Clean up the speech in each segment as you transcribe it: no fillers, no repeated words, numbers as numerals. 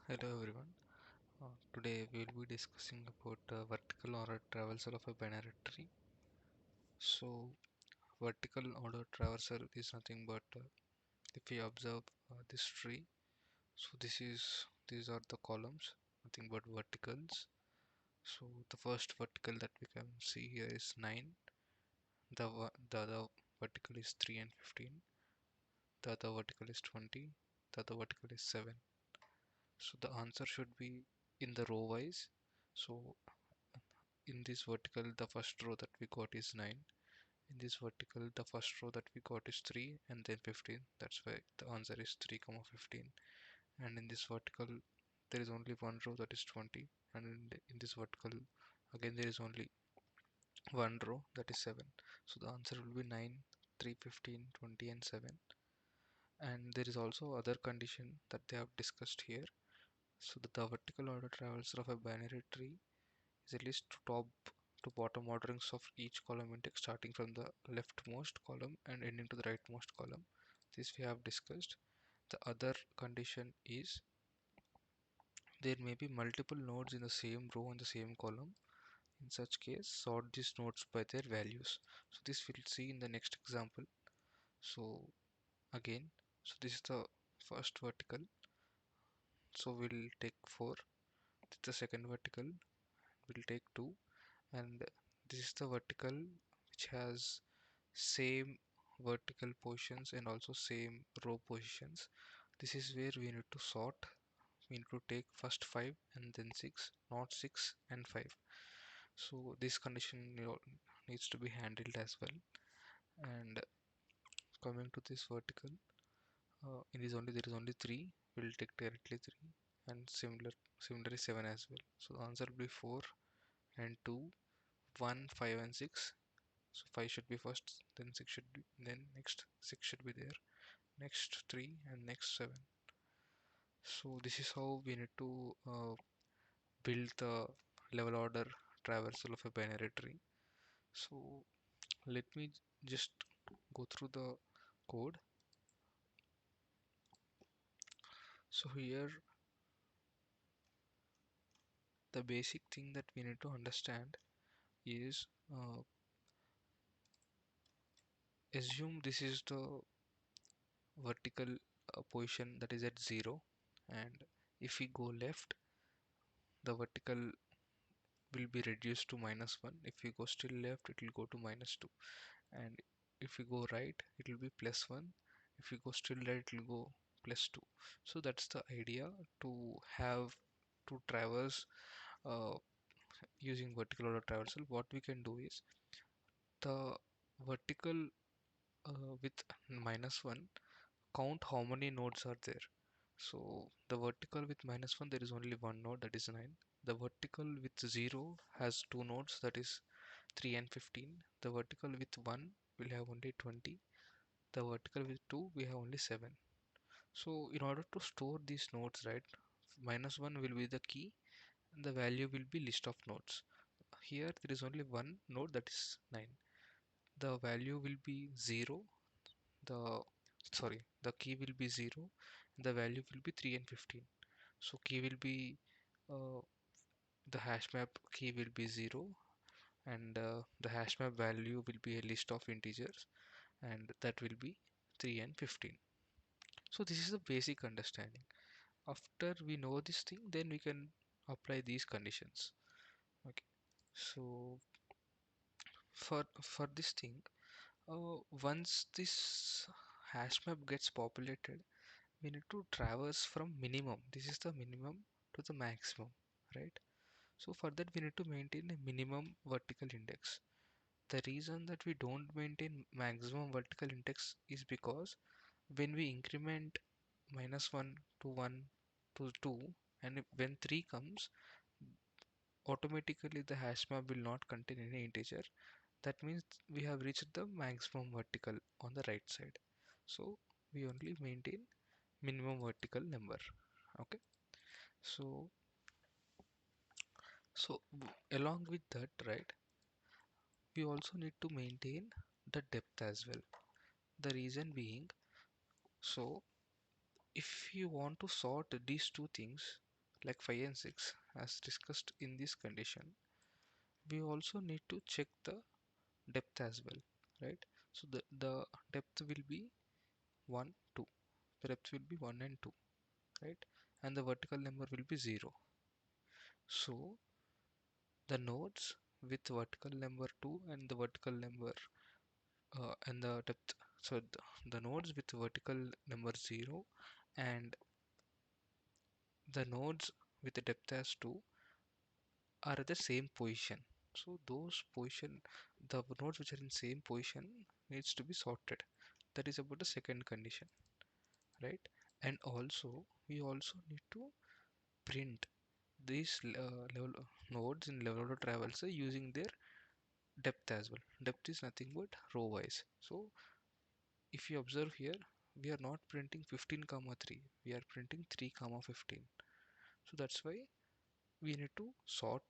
Hello everyone. Today we will be discussing about vertical order traversal of a binary tree. So, vertical order traversal is nothing but if we observe this tree. So these are the columns, nothing but verticals. So the first vertical that we can see here is 9. The other vertical is 3 and 15. The other vertical is 20. The other vertical is 7. So the answer should be in the row wise. So in this vertical the first row that we got is 9, in this vertical the first row that we got is 3 and then 15. That's why the answer is 3 comma 15. And in this vertical there is only one row, that is 20, and in this vertical again there is only one row, that is 7. So the answer will be 9, 3, 15, 20 and 7. And there is also other condition that they have discussed here. So that the vertical order traversal of a binary tree is at least top to bottom orderings of each column index, starting from the leftmost column and ending to the rightmost column. This we have discussed. The other condition is there may be multiple nodes in the same row and the same column. In such case, sort these nodes by their values. So this we'll see in the next example. So again, so this is the first vertical. So we'll take 4. This is the second vertical. We'll take 2. And this is the vertical which has same vertical positions and also same row positions. This is where we need to sort. We need to take first 5 and then 6, not 6 and 5. So this condition needs to be handled as well. And coming to this vertical, in this only there is only 3. We'll take directly 3, and similarly 7 as well. So the answer will be 4 and 2, 1, 5 and 6. So 5 should be first, then 6 should be, then next 6 should be there, next 3 and next 7. So this is how we need to build the level order traversal of a binary tree. So let me just go through the code. So here the basic thing that we need to understand is assume this is the vertical position that is at 0, and if we go left the vertical will be reduced to -1. If we go still left, it will go to -2. And if we go right, it will be +1. If we go still right, it will go +2. So that's the idea to have to traverse uh, using vertical order traversal. What we can do is the vertical with -1, count how many nodes are there. So the vertical with -1, there is only one node, that is 9. The vertical with 0 has two nodes, that is 3 and 15. The vertical with 1 will have only 20. The vertical with 2 we have only 7. So in order to store these nodes, right, -1 will be the key and the value will be list of nodes. Here there is only one node, that is 9. The value will be 0. The the key will be 0 and the value will be 3 and 15. So key will be uh, the hash map key will be 0, and the hash map value will be a list of integers, and that will be 3 and 15. So this is the basic understanding. After we know this thing, then we can apply these conditions. Okay. So for this thing, once this hash map gets populated, we need to traverse from minimum. This is the minimum to the maximum, right? So for that we need to maintain a minimum vertical index. The reason that we don't maintain maximum vertical index is because when we increment -1 to 1 to 2, and when 3 comes, automatically the hash map will not contain any integer. That means we have reached the maximum vertical on the right side. So we only maintain minimum vertical number. Okay. So along with that, right, we also need to maintain the depth as well. The reason being, so if you want to sort these two things, like 5 and 6 as discussed in this condition, we also need to check the depth as well, right? So the depth will be 1 2, the depth will be 1 and 2, right? And the vertical number will be 0. So the nodes with vertical number 2 and the vertical number and the depth, so the nodes with vertical number 0 and the nodes with the depth as 2 are at the same position. So those position, the nodes which are in same position needs to be sorted. That is about the second condition, right? And also we also need to print these level nodes in level order traversal using their depth as well. Depth is nothing but row wise. So if you observe here, we are not printing 15 comma 3, we are printing 3 comma 15. So that's why we need to sort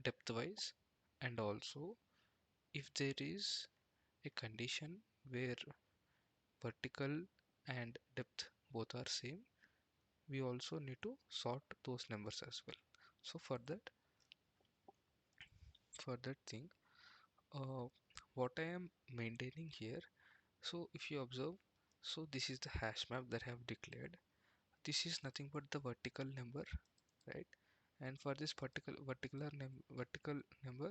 depth wise. And also if there is a condition where vertical and depth both are same, we also need to sort those numbers as well. So for that thing, uh, what I am maintaining here, so if you observe, so this is the hash map that I have declared. This is nothing but the vertical number, right? And for this vertical number,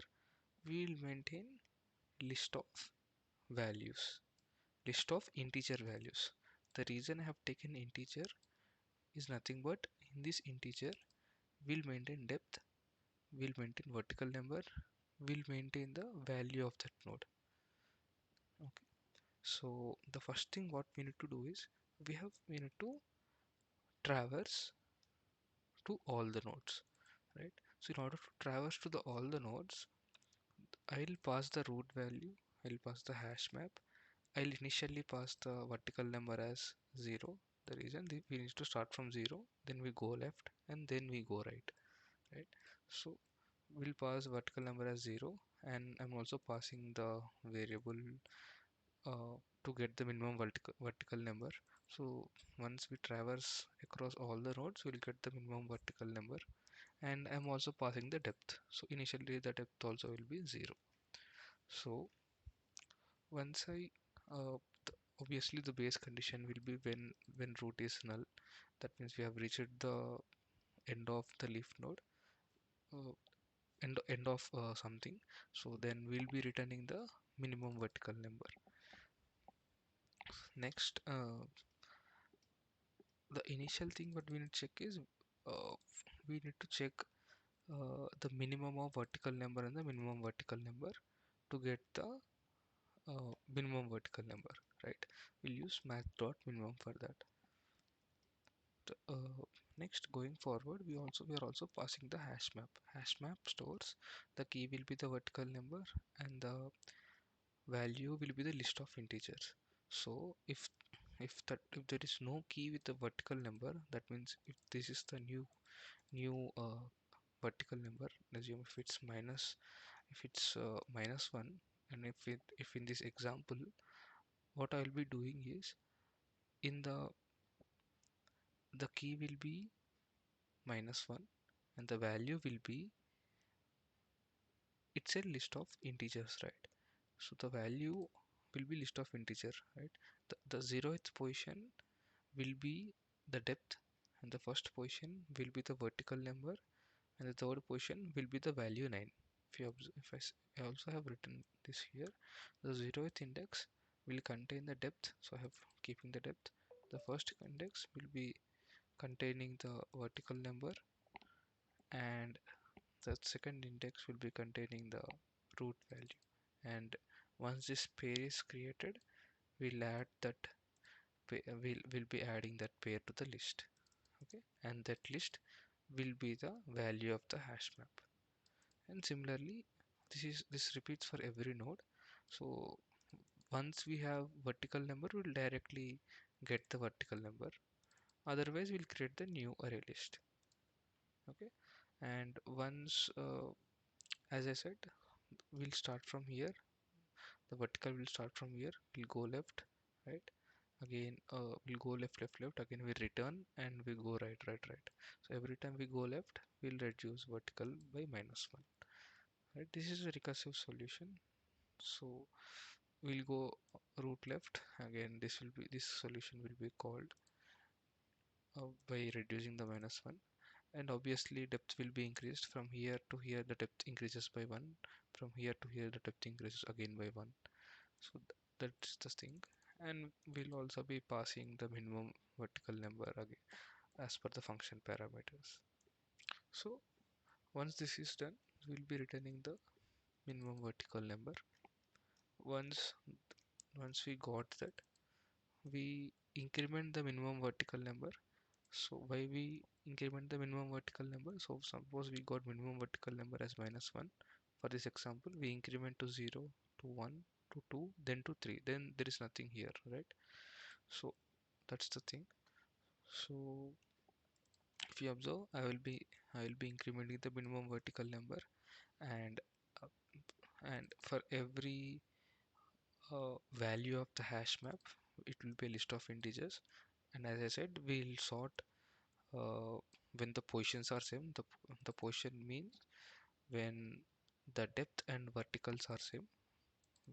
we will maintain list of values, list of integer values. The reason I have taken integer is nothing but in this integer we'll maintain depth, we'll maintain vertical number, we'll maintain the value of that node. Okay. So the first thing what we need to do is we need to traverse to all the nodes, right? So in order to traverse to the all the nodes, I'll pass the root value, I'll pass the hash map, I'll initially pass the vertical number as 0. The reason we need to start from 0, then we go left and then we go right? So we'll pass vertical number as 0, and I'm also passing the variable to get the minimum vertical number. So once we traverse across all the nodes, we'll get the minimum vertical number, and I'm also passing the depth. So initially the depth also will be 0. So once I obviously the base condition will be when root is null. That means we have reached the end of the leaf node, uh, end of something. So then we'll be returning the minimum vertical number. Next, the initial thing what we need to check is uh, we need to check the minimum of vertical number and the minimum vertical number to get the minimum vertical number, right? We'll use math dot minimum for that. Next, going forward, we are also passing the hash map. Hash map stores the key will be the vertical number and the value will be the list of integers. So if there is no key with the vertical number, that means if this is the new vertical number, assume if it's -1, and if in this example, what I will be doing is in the key will be -1 and the value will be, it's a list of integers, right? So the value will be list of integer, right? The 0th position will be the depth, and the first position will be the vertical number, and the third position will be the value 9. If you observe, I also have written this here. The 0th index will contain the depth, so I have keeping the depth. The first index will be containing the vertical number, and the second index will be containing the root value. And once this pair is created, we'll add that we'll be adding that pair to the list. Okay, and that list will be the value of the hash map. And similarly, this repeats for every node. So once we have vertical number, we'll directly get the vertical number. Otherwise, we'll create the new array list. Okay, and once as I said, we'll start from here. The vertical will start from here, we'll go left, right? Again we'll go left left left, again we return and we go right right right. So every time we go left we'll reduce vertical by -1, right? This is a recursive solution. So we'll go root left, again this solution will be called by reducing the -1, and obviously depth will be increased. From here to here the depth increases by 1, from here to here the depth increases again by 1. So that's the thing. And we'll also be passing the minimum vertical number again as per the function parameters. So once this is done, we'll be returning the minimum vertical number. Once we got that, we increment the minimum vertical number. So why we increment the minimum vertical number? So suppose we got minimum vertical number as -1. For this example, we increment to 0, to 1, to 2, then to 3. Then there is nothing here, right? So that's the thing. So if you observe, I will be incrementing the minimum vertical number, and uh, and for every value of the hash map, it will be a list of integers. And as I said, we'll sort uh, when the positions are same. The position means when the depth and verticals are same,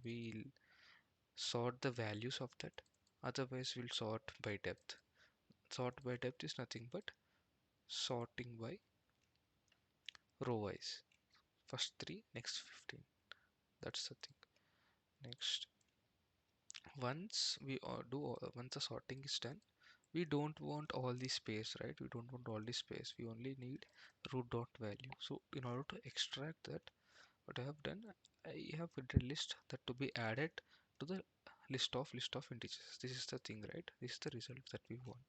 we'll sort the values of that. Otherwise we'll sort by depth. Sort by depth is nothing but sorting by row wise. First 3, next 15. That's the thing. Next, once the sorting is done, we don't want all the space, right? We don't want all the space. We only need root dot value. So in order to extract that, what I have done, I have put a list that to be added to the list of integers. This is the thing, right? This is the result that we want.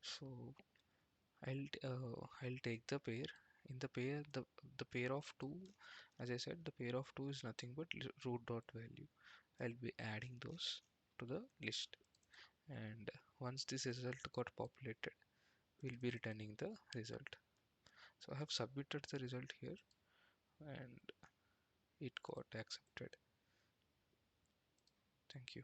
So I'll take the pair. In the pair, the pair of two, as I said, the pair of two is nothing but root dot value. I'll be adding those to the list, and once this result got populated, we'll be returning the result. So I have submitted the result here, and it got accepted. Thank you.